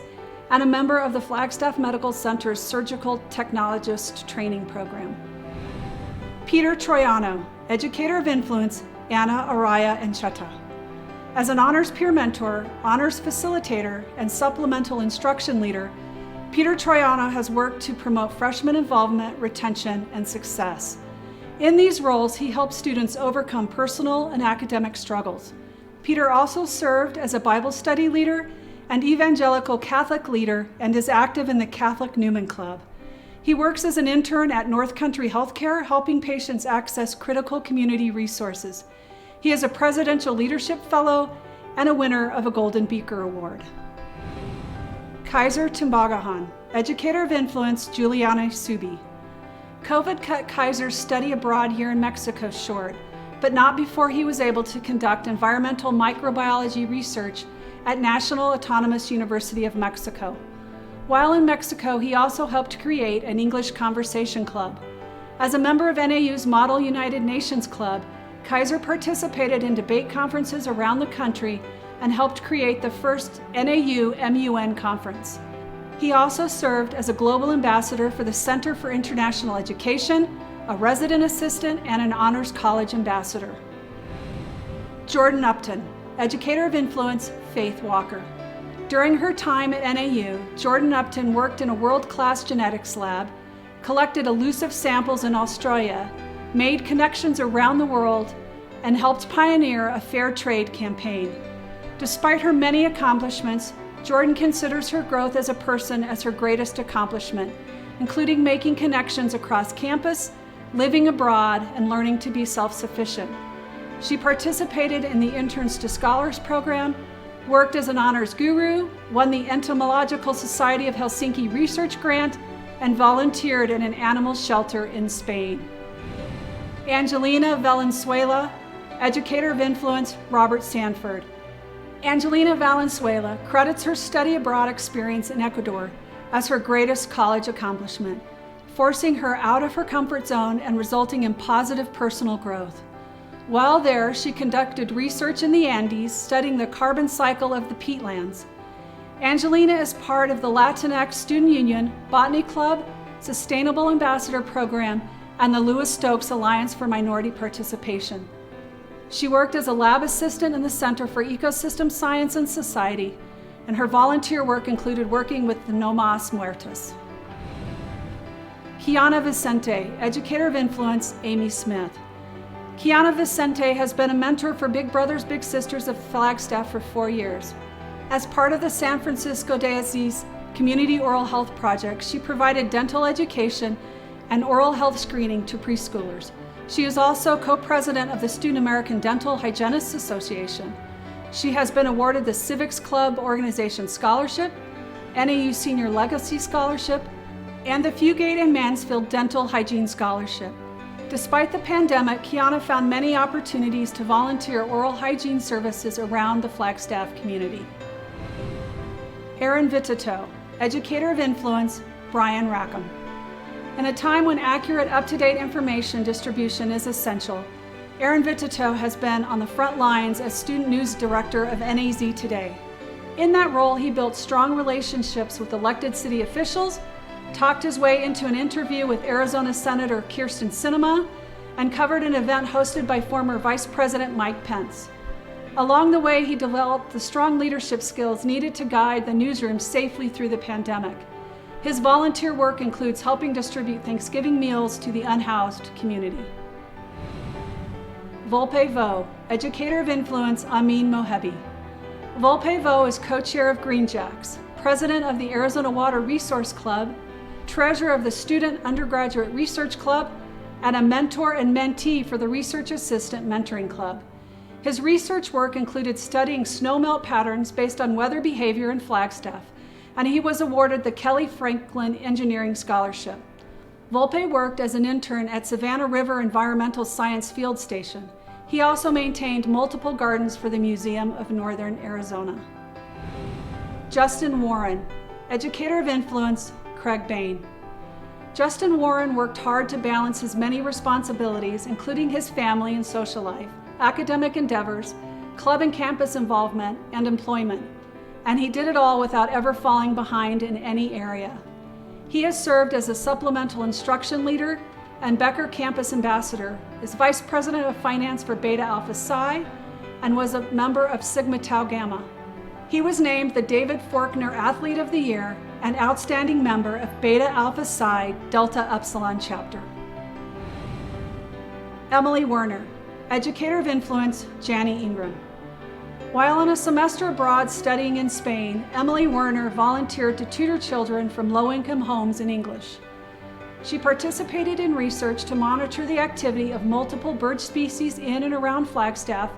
and a member of the Flagstaff Medical Center's Surgical Technologist Training Program. Peter Troiano, Educator of Influence, Anna, Araya, and Chetta. As an honors peer mentor, honors facilitator, and supplemental instruction leader, Peter Troiano has worked to promote freshman involvement, retention, and success. In these roles, he helps students overcome personal and academic struggles. Peter also served as a Bible study leader and evangelical Catholic leader and is active in the Catholic Newman Club. He works as an intern at North Country Healthcare, helping patients access critical community resources. He is a Presidential Leadership Fellow and a winner of a Golden Beaker Award. Kaiser Timbagahan, Educator of Influence, Juliana Subi. COVID cut Kaiser's study abroad year in Mexico short, but not before he was able to conduct environmental microbiology research at National Autonomous University of Mexico. While in Mexico, he also helped create an English conversation club. As a member of NAU's Model United Nations Club, Kaiser participated in debate conferences around the country and helped create the first NAU-MUN conference. He also served as a global ambassador for the Center for International Education, a resident assistant, and an honors college ambassador. Jordan Upton, Educator of Influence, Faith Walker. During her time at NAU, Jordan Upton worked in a world-class genetics lab, collected elusive samples in Australia, made connections around the world, and helped pioneer a fair trade campaign. Despite her many accomplishments, Jordan considers her growth as a person as her greatest accomplishment, including making connections across campus, living abroad, and learning to be self-sufficient. She participated in the Interns to Scholars program, worked as an honors guru, won the Entomological Society of Helsinki Research Grant, and volunteered in an animal shelter in Spain. Angelina Valenzuela, Educator of Influence, Robert Sanford. Angelina Valenzuela credits her study abroad experience in Ecuador as her greatest college accomplishment, forcing her out of her comfort zone and resulting in positive personal growth. While there, she conducted research in the Andes, studying the carbon cycle of the peatlands. Angelina is part of the Latinx Student Union, Botany Club, Sustainable Ambassador Program, and the Lewis Stokes Alliance for Minority Participation. She worked as a lab assistant in the Center for Ecosystem Science and Society, and her volunteer work included working with the No Mas Muertos. Kiana Vicente, Educator of Influence, Amy Smith. Kiana Vicente has been a mentor for Big Brothers Big Sisters of Flagstaff for 4 years. As part of the San Francisco Diocese Community Oral Health Project, she provided dental education and oral health screening to preschoolers. She is also co-president of the Student American Dental Hygienists Association. She has been awarded the Civics Club Organization Scholarship, NAU Senior Legacy Scholarship, and the Fugate and Mansfield Dental Hygiene Scholarship. Despite the pandemic, Kiana found many opportunities to volunteer oral hygiene services around the Flagstaff community. Erin Vitito, Educator of Influence, Brian Rackham. In a time when accurate, up-to-date information distribution is essential, Erin Vitito has been on the front lines as Student News Director of NAZ Today. In that role, he built strong relationships with elected city officials, talked his way into an interview with Arizona Senator Kyrsten Sinema, and covered an event hosted by former Vice President Mike Pence. Along the way, he developed the strong leadership skills needed to guide the newsroom safely through the pandemic. His volunteer work includes helping distribute Thanksgiving meals to the unhoused community. Volpe Vo, Educator of Influence, Amin Mohebi. Volpe Vo is co-chair of Green Jacks, president of the Arizona Water Resource Club, treasurer of the Student Undergraduate Research Club, and a mentor and mentee for the Research Assistant Mentoring Club. His research work included studying snowmelt patterns based on weather behavior in Flagstaff, and he was awarded the Kelly Franklin Engineering Scholarship. Volpe worked as an intern at Savannah River Environmental Science Field Station. He also maintained multiple gardens for the Museum of Northern Arizona. Justin Warren, Educator of Influence, Craig Bain. Justin Warren worked hard to balance his many responsibilities, including his family and social life, academic endeavors, club and campus involvement, and employment. And he did it all without ever falling behind in any area. He has served as a supplemental instruction leader and Becker Campus Ambassador, is Vice President of Finance for Beta Alpha Psi, and was a member of Sigma Tau Gamma. He was named the David Forkner Athlete of the Year and Outstanding Member of Beta Alpha Psi Delta Upsilon Chapter. Emily Werner, Educator of Influence, Janie Ingram. While on a semester abroad studying in Spain, Emily Werner volunteered to tutor children from low-income homes in English. She participated in research to monitor the activity of multiple bird species in and around Flagstaff,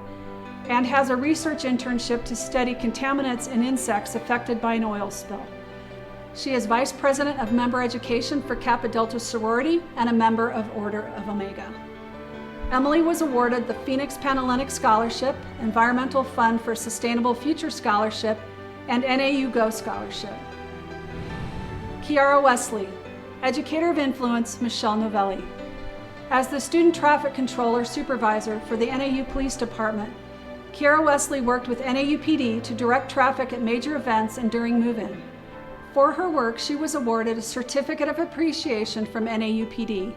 and has a research internship to study contaminants and insects affected by an oil spill. She is Vice President of Member Education for Kappa Delta Sorority and a member of Order of Omega. Emily was awarded the Phoenix Panhellenic Scholarship, Environmental Fund for Sustainable Future Scholarship, and NAU Go Scholarship. Kiara Wesley, Educator of Influence, Michelle Novelli. As the Student Traffic Controller Supervisor for the NAU Police Department, Kiara Wesley worked with NAU PD to direct traffic at major events and during move-in. For her work, she was awarded a Certificate of Appreciation from NAU PD.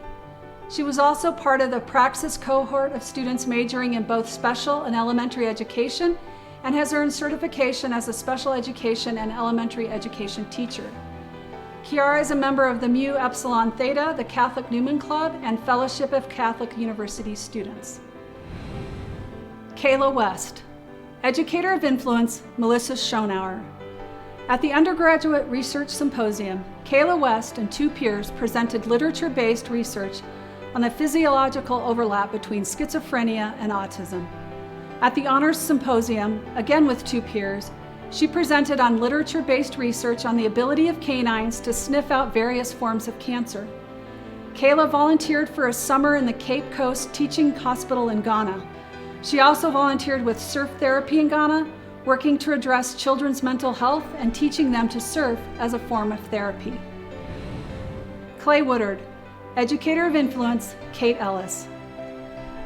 She was also part of the Praxis cohort of students majoring in both special and elementary education, and has earned certification as a special education and elementary education teacher. Kiara is a member of the Mu Epsilon Theta, the Catholic Newman Club, and Fellowship of Catholic University Students. Kayla West, Educator of Influence, Melissa Schonauer. At the Undergraduate Research Symposium, Kayla West and two peers presented literature-based research on the physiological overlap between schizophrenia and autism. At the Honors Symposium, again with two peers, she presented on literature-based research on the ability of canines to sniff out various forms of cancer. Kayla volunteered for a summer in the Cape Coast Teaching Hospital in Ghana. She also volunteered with surf therapy in Ghana, working to address children's mental health and teaching them to surf as a form of therapy. Clay Woodard, Educator of Influence, Kate Ellis.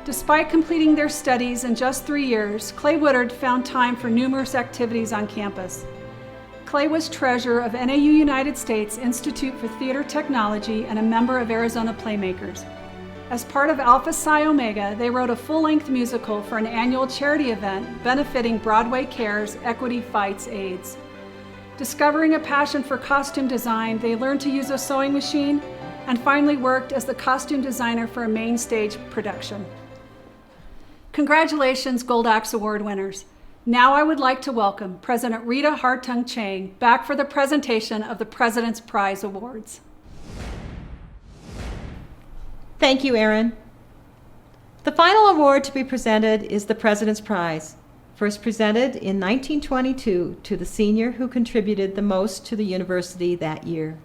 Despite completing their studies in just 3 years, Clay Woodard found time for numerous activities on campus. Clay was treasurer of NAU United States Institute for Theater Technology and a member of Arizona Playmakers. As part of Alpha Psi Omega, they wrote a full-length musical for an annual charity event benefiting Broadway Cares Equity Fights AIDS. Discovering a passion for costume design, they learned to use a sewing machine and finally worked as the costume designer for a main stage production. Congratulations, Gold Axe Award winners. Now I would like to welcome President Rita Hartung Chang back for the presentation of the President's Prize Awards. Thank you, Erin. The final award to be presented is the President's Prize, first presented in 1922 to the senior who contributed the most to the university that year.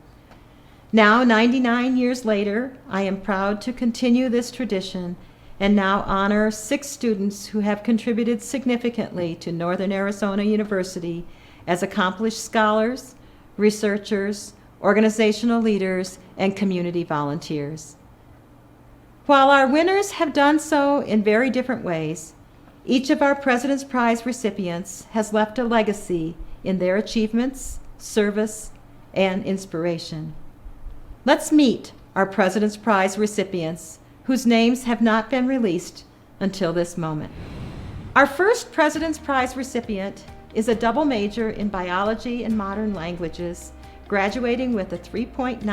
Now, 99 years later, I am proud to continue this tradition and now honor 6 students who have contributed significantly to Northern Arizona University as accomplished scholars, researchers, organizational leaders, and community volunteers. While our winners have done so in very different ways, each of our President's Prize recipients has left a legacy in their achievements, service, and inspiration. Let's meet our President's Prize recipients whose names have not been released until this moment. Our first President's Prize recipient is a double major in biology and modern languages, graduating with a 3.96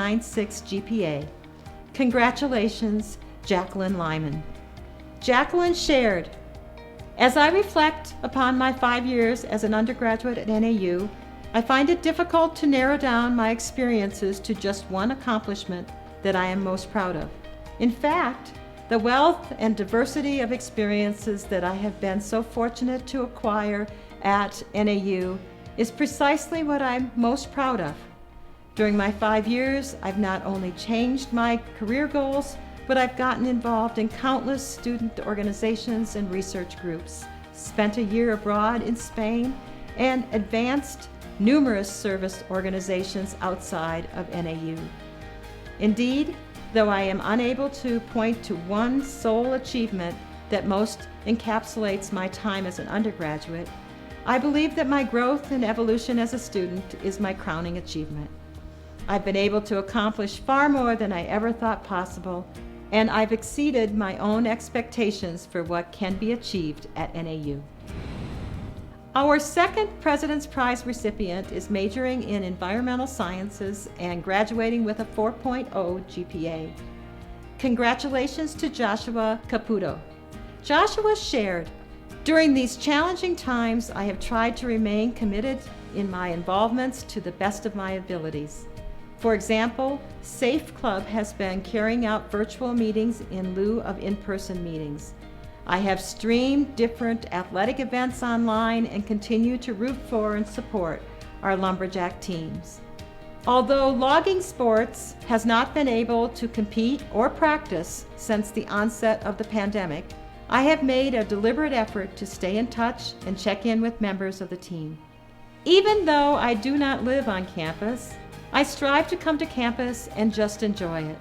GPA. Congratulations, Jacqueline Lyman. Jacqueline shared, "As I reflect upon my 5 years as an undergraduate at NAU, I find it difficult to narrow down my experiences to just one accomplishment that I am most proud of. In fact, the wealth and diversity of experiences that I have been so fortunate to acquire at NAU is precisely what I'm most proud of. During my 5 years, I've not only changed my career goals, but I've gotten involved in countless student organizations and research groups, spent a year abroad in Spain, and advanced numerous service organizations outside of NAU. Indeed, though I am unable to point to one sole achievement that most encapsulates my time as an undergraduate, I believe that my growth and evolution as a student is my crowning achievement. I've been able to accomplish far more than I ever thought possible, and I've exceeded my own expectations for what can be achieved at NAU. Our second President's Prize recipient is majoring in environmental sciences and graduating with a 4.0 GPA. Congratulations to Joshua Caputo. Joshua shared, "During these challenging times, I have tried to remain committed in my involvements to the best of my abilities. For example, SAFE Club has been carrying out virtual meetings in lieu of in-person meetings. I have streamed different athletic events online and continue to root for and support our Lumberjack teams. Although logging sports has not been able to compete or practice since the onset of the pandemic, I have made a deliberate effort to stay in touch and check in with members of the team. Even though I do not live on campus, I strive to come to campus and just enjoy it.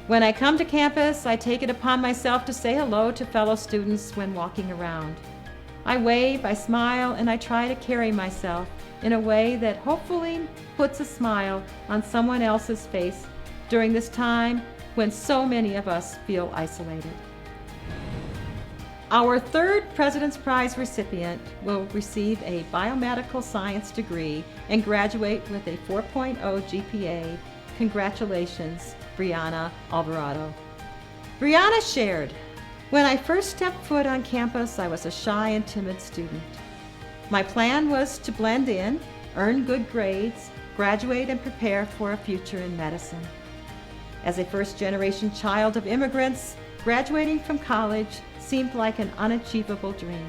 When I come to campus, I take it upon myself to say hello to fellow students when walking around. I wave, I smile, and I try to carry myself in a way that hopefully puts a smile on someone else's face during this time when so many of us feel isolated." Our third President's Prize recipient will receive a biomedical science degree and graduate with a 4.0 GPA. Congratulations, Brianna Alvarado. Brianna shared, "When I first stepped foot on campus, I was a shy and timid student. My plan was to blend in, earn good grades, graduate, and prepare for a future in medicine. As a first-generation child of immigrants, graduating from college seemed like an unachievable dream.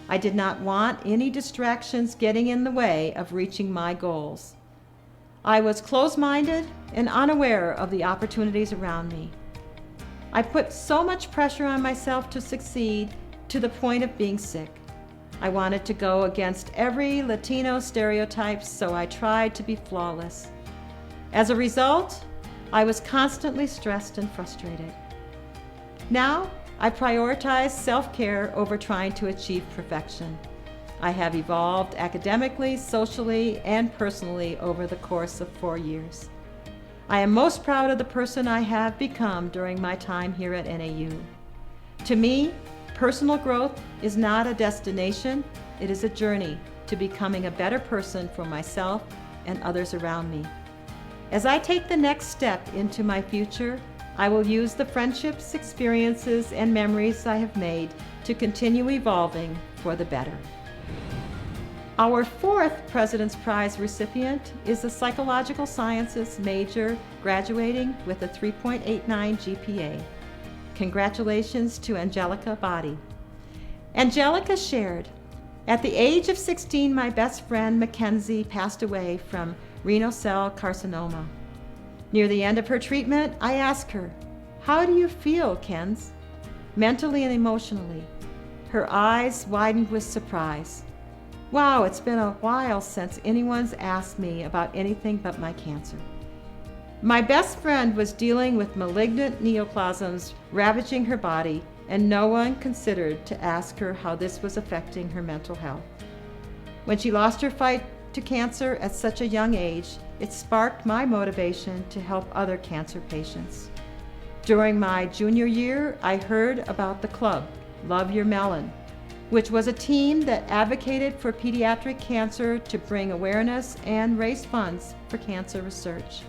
I did not want any distractions getting in the way of reaching my goals. I was closed-minded and unaware of the opportunities around me. I put so much pressure on myself to succeed to the point of being sick. I wanted to go against every Latino stereotype, so I tried to be flawless. As a result, I was constantly stressed and frustrated. Now, I prioritize self-care over trying to achieve perfection. I have evolved academically, socially, and personally over the course of 4 years. I am most proud of the person I have become during my time here at NAU. To me, personal growth is not a destination, it is a journey to becoming a better person for myself and others around me. As I take the next step into my future, I will use the friendships, experiences, and memories I have made to continue evolving for the better. Our fourth President's Prize recipient is a psychological sciences major graduating with a 3.89 GPA. Congratulations to Angelica Body. Angelica shared, "At the age of 16, my best friend Mackenzie passed away from renal cell carcinoma. Near the end of her treatment, I asked her, 'How do you feel, Kens?' Mentally and emotionally." Her eyes widened with surprise. "Wow, it's been a while since anyone's asked me about anything but my cancer." My best friend was dealing with malignant neoplasms ravaging her body, and no one considered to ask her how this was affecting her mental health. When she lost her fight to cancer at such a young age, it sparked my motivation to help other cancer patients. During my junior year, I heard about the club, Love Your Melon, which was a team that advocated for pediatric cancer to bring awareness and raise funds for cancer research.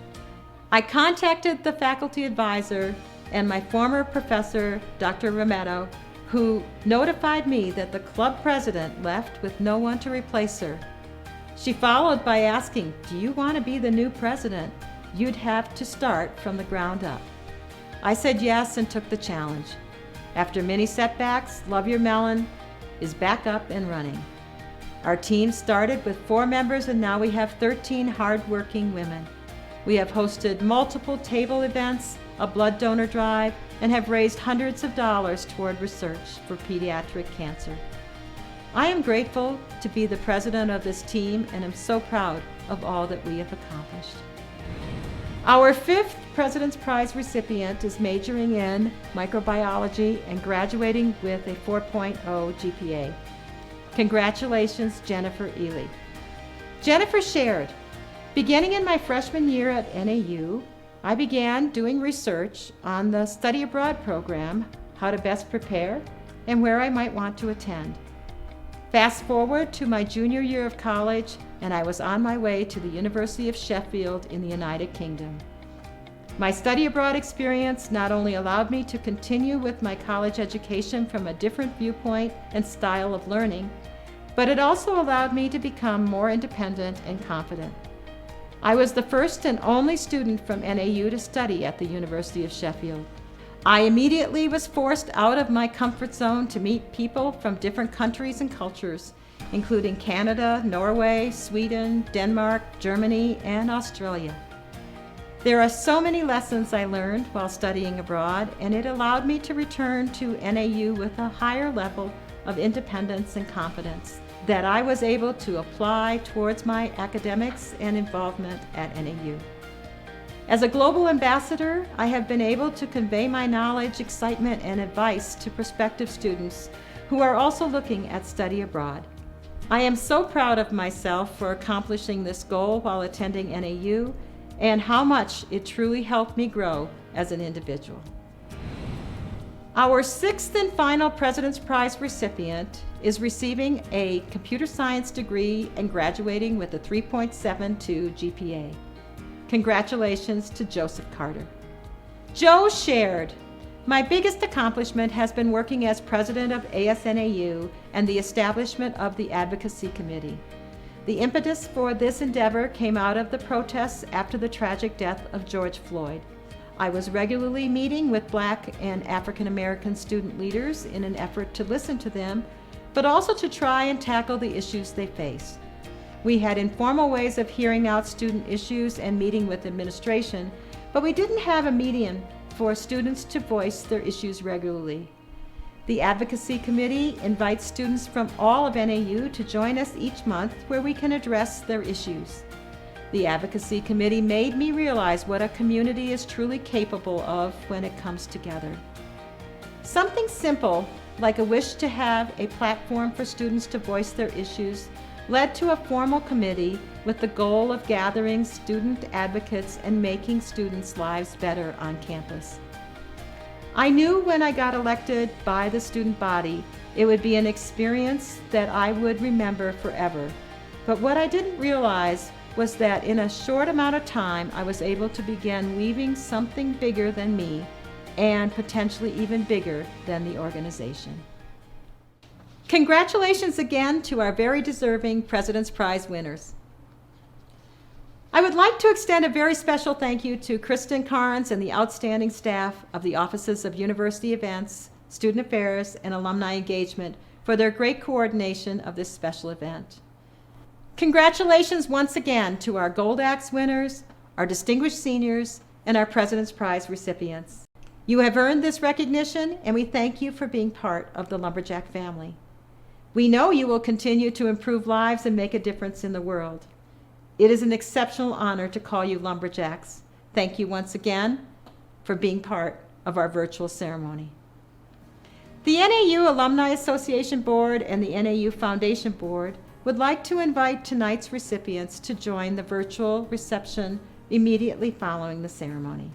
I contacted the faculty advisor and my former professor, Dr. Rametto, who notified me that the club president left with no one to replace her. She followed by asking, "Do you want to be the new president? You'd have to start from the ground up." I said yes and took the challenge. After many setbacks, Love Your Melon is back up and running. Our team started with 4 members and now we have 13 hard-working women. We have hosted multiple table events, a blood donor drive, and have raised hundreds of dollars toward research for pediatric cancer. I am grateful to be the president of this team and am so proud of all that we have accomplished. Our 5th President's Prize recipient is majoring in microbiology and graduating with a 4.0 GPA. Congratulations, Jennifer Ely. Jennifer shared, "Beginning in my freshman year at NAU, I began doing research on the study abroad program, how to best prepare, and where I might want to attend. Fast forward to my junior year of college, and I was on my way to the University of Sheffield in the United Kingdom. My study abroad experience not only allowed me to continue with my college education from a different viewpoint and style of learning, but it also allowed me to become more independent and confident. I was the first and only student from NAU to study at the University of Sheffield. I immediately was forced out of my comfort zone to meet people from different countries and cultures, including Canada, Norway, Sweden, Denmark, Germany, and Australia. There are so many lessons I learned while studying abroad, and it allowed me to return to NAU with a higher level of independence and confidence that I was able to apply towards my academics and involvement at NAU. As a global ambassador, I have been able to convey my knowledge, excitement, and advice to prospective students who are also looking at study abroad. I am so proud of myself for accomplishing this goal while attending NAU and how much it truly helped me grow as an individual. Our 6th and final President's Prize recipient is receiving a computer science degree and graduating with a 3.72 GPA. Congratulations to Joseph Carter. Joe shared, "My biggest accomplishment has been working as president of ASNAU and the establishment of the Advocacy Committee. The impetus for this endeavor came out of the protests after the tragic death of George Floyd. I was regularly meeting with Black and African American student leaders in an effort to listen to them, but also to try and tackle the issues they face. We had informal ways of hearing out student issues and meeting with administration, but we didn't have a medium for students to voice their issues regularly. The Advocacy Committee invites students from all of NAU to join us each month where we can address their issues. The Advocacy Committee made me realize what a community is truly capable of when it comes together. Something simple, like a wish to have a platform for students to voice their issues, led to a formal committee with the goal of gathering student advocates and making students' lives better on campus. I knew when I got elected by the student body, it would be an experience that I would remember forever. But what I didn't realize was that in a short amount of time, I was able to begin weaving something bigger than me and potentially even bigger than the organization. Congratulations again to our very deserving President's Prize winners. I would like to extend a very special thank you to Kristen Carnes and the outstanding staff of the Offices of University Events, Student Affairs, and Alumni Engagement for their great coordination of this special event. Congratulations once again to our Gold Axe winners, our distinguished seniors, and our President's Prize recipients. You have earned this recognition, and we thank you for being part of the Lumberjack family. We know you will continue to improve lives and make a difference in the world. It is an exceptional honor to call you Lumberjacks. Thank you once again for being part of our virtual ceremony. The NAU Alumni Association Board and the NAU Foundation Board would like to invite tonight's recipients to join the virtual reception immediately following the ceremony.